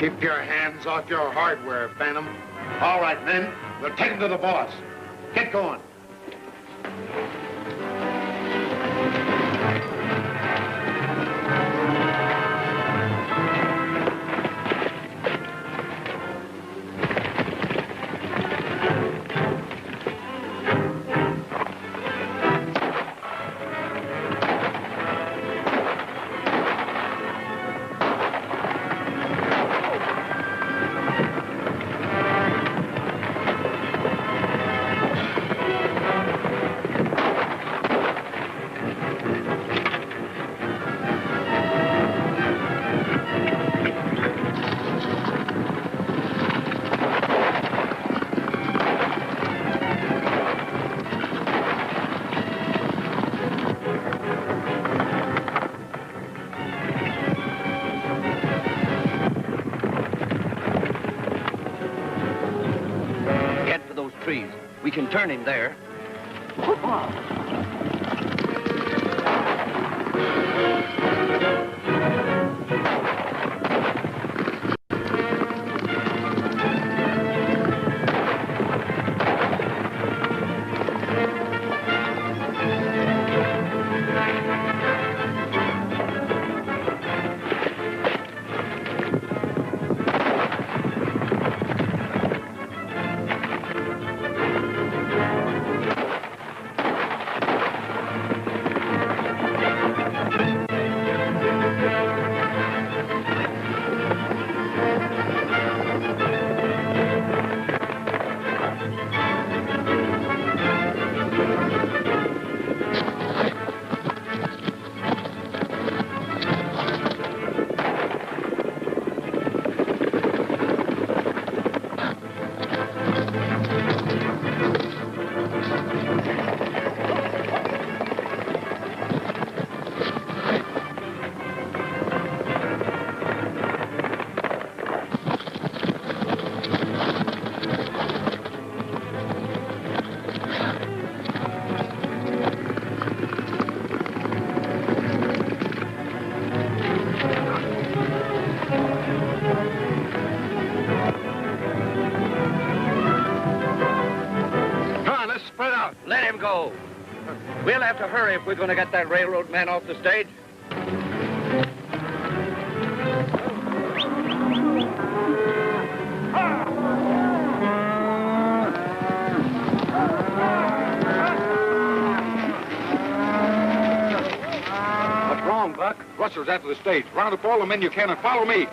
Keep your hands off your hardware, Phantom. All right, men. We'll take him to the boss. Get going. We can turn him there. We'll have to hurry if we're going to get that railroad man off the stage. What's wrong, Buck? Rustler's after the stage. Round up all the men you can and follow me.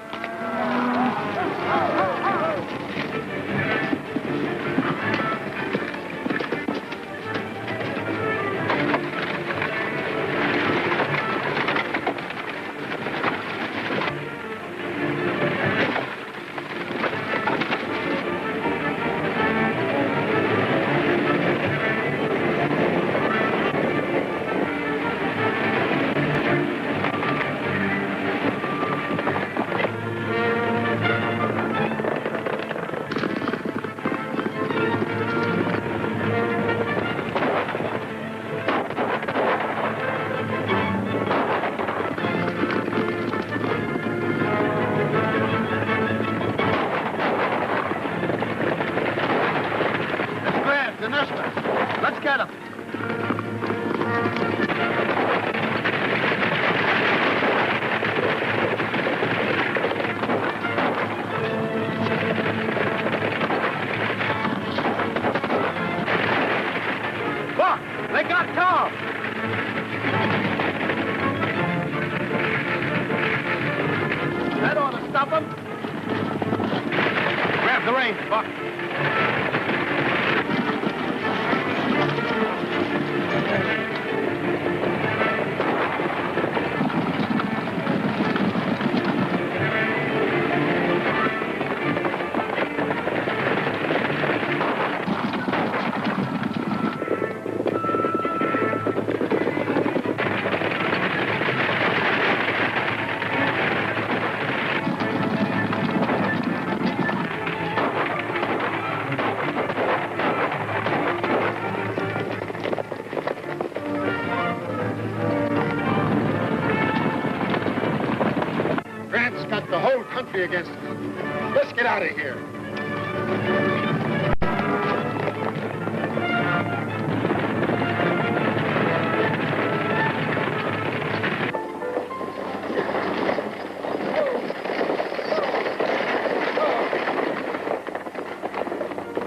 got the whole country against us. Let's get out of here.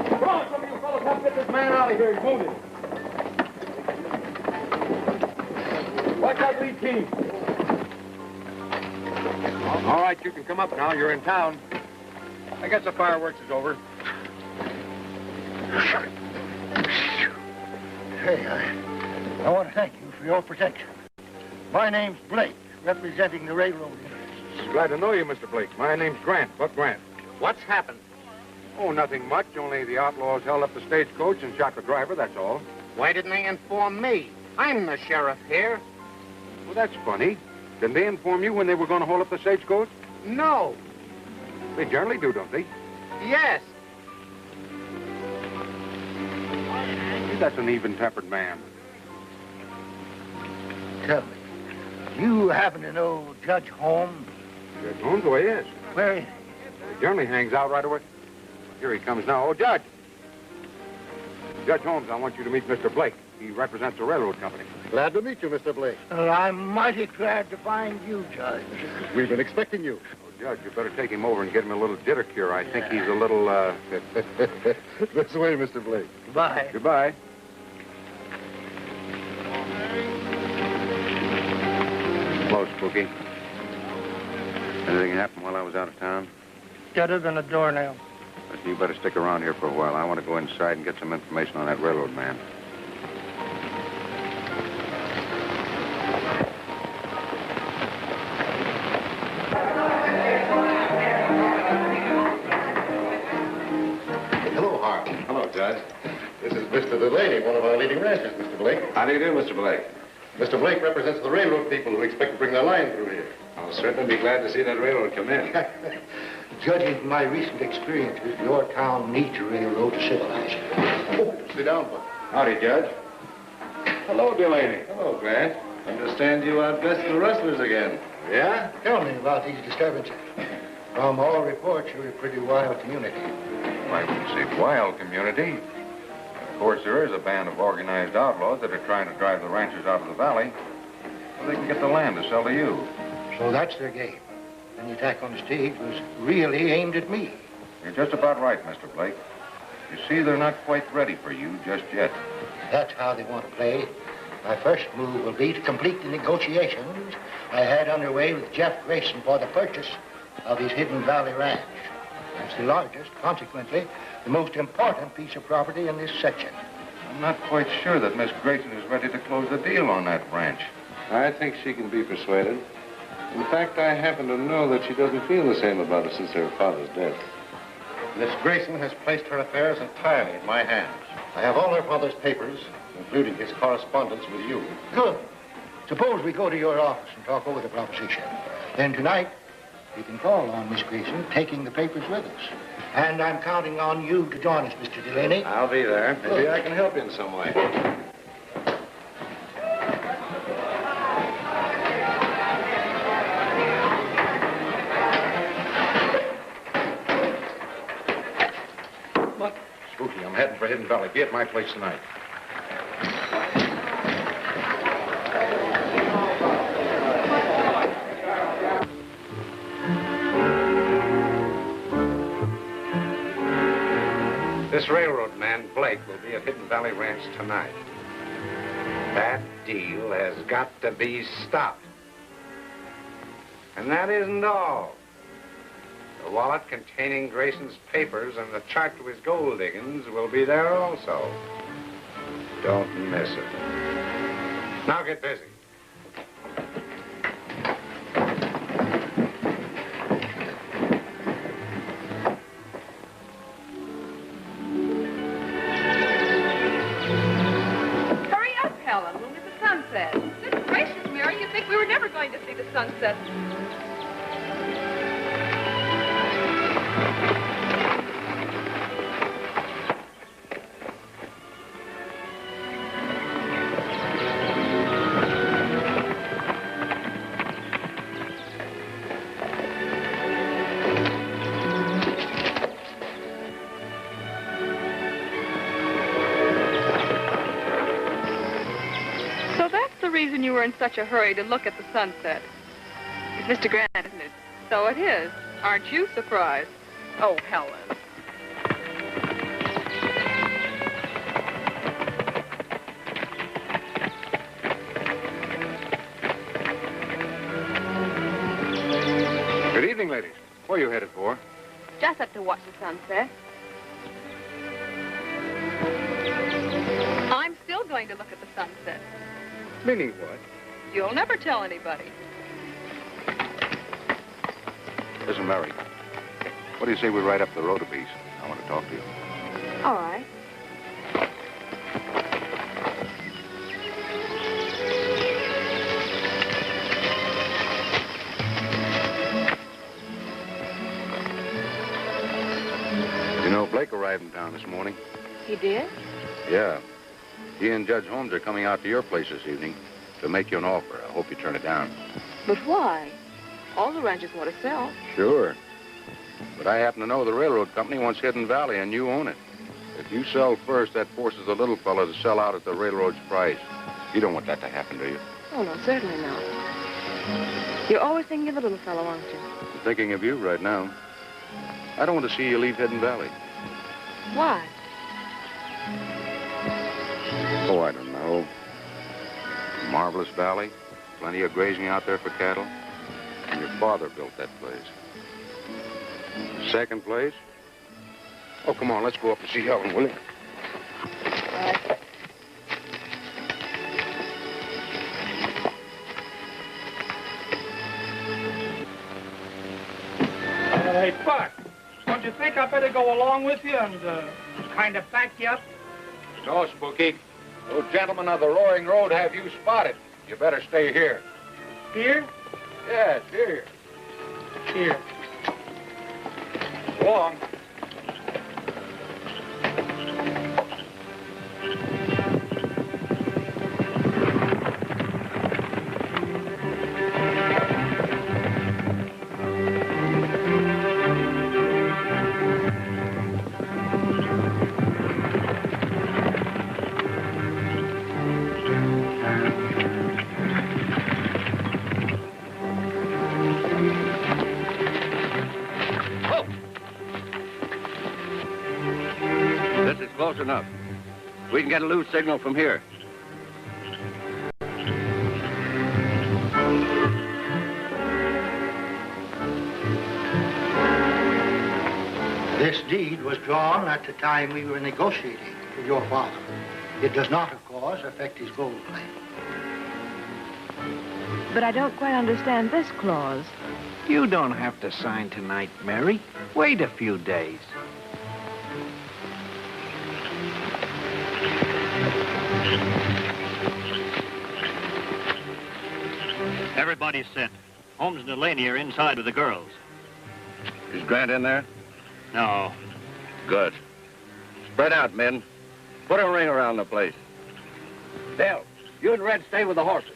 Come on, some of you fellas help get this man out of here. He's wounded. Watch that lead team. All right, you can come up now. You're in town. I guess the fireworks is over. Hey, I want to thank you for your protection. My name's Blake, representing the railroad interests. Glad to know you, Mr. Blake. My name's Grant, Buck Grant. What's happened? Oh, nothing much. Only the outlaws held up the stagecoach and shot the driver, that's all. Why didn't they inform me? I'm the sheriff here. Well, that's funny. Didn't they inform you when they were going to hold up the stagecoach? No. They generally do, don't they? Yes. That's an even-tempered man. Tell me, you happen to know Judge Holmes? Judge Holmes? Oh, yes. Where is he? He generally hangs out right away. Here he comes now. Oh, Judge. Judge Holmes, I want you to meet Mr. Blake. He represents the railroad company. Glad to meet you, Mr. Blake. I'm mighty glad to find you, Judge. We've been expecting you. Oh, Judge, you better take him over and get him a little jitter cure. I think he's a little, This way, Mr. Blake. Goodbye. Goodbye. Hello, Spooky. Anything happen while I was out of town? Deader than a doornail. Listen, you better stick around here for a while. I want to go inside and get some information on that railroad man. Hello, Harvey. Hello, Judge. This is Mr. Delaney, one of our leading ranchers, Mr. Blake. How do you do, Mr. Blake? Mr. Blake represents the railroad people who expect to bring their line through here. I'll certainly be glad to see that railroad come in. Judging from my recent experiences, your town needs a railroad to civilize it. Oh, sit down, Buck. Howdy, Judge. Hello, Delaney. Hello, Grant. Understand you outbest the rustlers again. Yeah? Tell me about these disturbances. From all reports, you're a pretty wild community. I wouldn't say wild community. Of course, there is a band of organized outlaws that are trying to drive the ranchers out of the valley so they can get the land to sell to you. So that's their game. And the attack on the stage was really aimed at me. You're just about right, Mr. Blake. You see, they're not quite ready for you just yet. That's how they want to play. My first move will be to complete the negotiations I had underway with Jeff Grayson for the purchase of his Hidden Valley Ranch. It's the largest, consequently, the most important piece of property in this section. I'm not quite sure that Miss Grayson is ready to close the deal on that ranch. I think she can be persuaded. In fact, I happen to know that she doesn't feel the same about it since her father's death. Miss Grayson has placed her affairs entirely in my hands. I have all her father's papers, including his correspondence with you. Good. Suppose we go to your office and talk over the proposition. Then tonight, we can call on Miss Grayson, taking the papers with us. And I'm counting on you to join us, Mr. Delaney. I'll be there. Maybe I can help you in some way. Spooky, I'm heading for Hidden Valley. Be at my place tonight. This railroad man, Blake, will be at Hidden Valley Ranch tonight. That deal has got to be stopped. And that isn't all. The wallet containing Grayson's papers and the chart to his gold diggings will be there also. Don't miss it. Now get busy. Hurry up, Helen. We'll miss the sunset. Goodness gracious, Mary, you'd think we were never going to see the sunset. were in such a hurry to look at the sunset. It's Mr. Grant, isn't it? So it is. Aren't you surprised? Oh, Helen. Good evening, ladies. Where are you headed for? Just up to watch the sunset. I'm still going to look at the sunset. Meaning what? You'll never tell anybody. Listen, Mary. What do you say we ride up the road a piece? I want to talk to you. All right. You know, Blake arrived in town this morning. He did? Yeah. He and Judge Holmes are coming out to your place this evening to make you an offer. I hope you turn it down. But why? All the ranchers want to sell. Sure. But I happen to know the railroad company wants Hidden Valley, and you own it. If you sell first, that forces the little fella to sell out at the railroad's price. You don't want that to happen, do you? Oh, no, certainly not. You're always thinking of the little fellow, aren't you? I'm thinking of you right now. I don't want to see you leave Hidden Valley. Why? Oh, I don't know. Marvelous valley. Plenty of grazing out there for cattle. And your father built that place. Second place? Oh, come on, let's go up and see Helen, will you? All right. Hey, Buck, don't you think I better go along with you and kind of back you up? No, Spooky. Those gentlemen of the Roaring Road have you spotted. You better stay here. Here? Yes, here. Here. Go along. Close enough. We can get a loose signal from here. This deed was drawn at the time we were negotiating with your father. It does not, of course, affect his gold claim. But I don't quite understand this clause. You don't have to sign tonight, Mary. Wait a few days. Everybody's set. Holmes and Delaney are inside with the girls. Is Grant in there? No. Good. Spread out, men. Put a ring around the place. Dale, you and Red stay with the horses.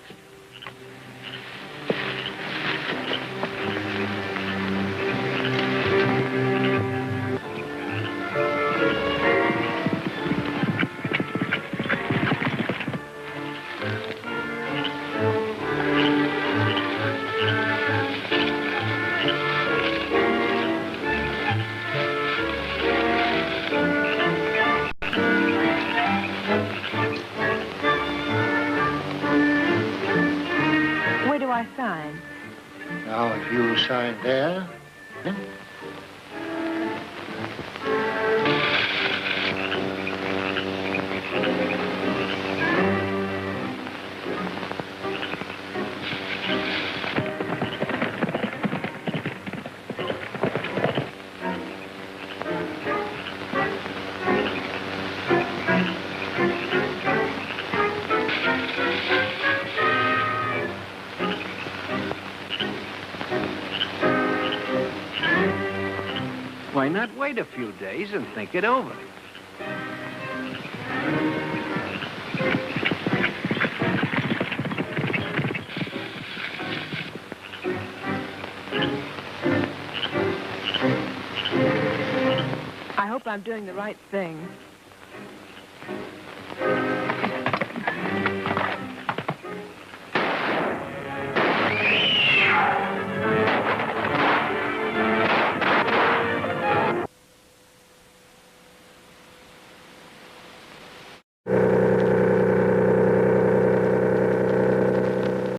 Sign. Now, if you sign there, then... Why not wait a few days and think it over? I hope I'm doing the right thing.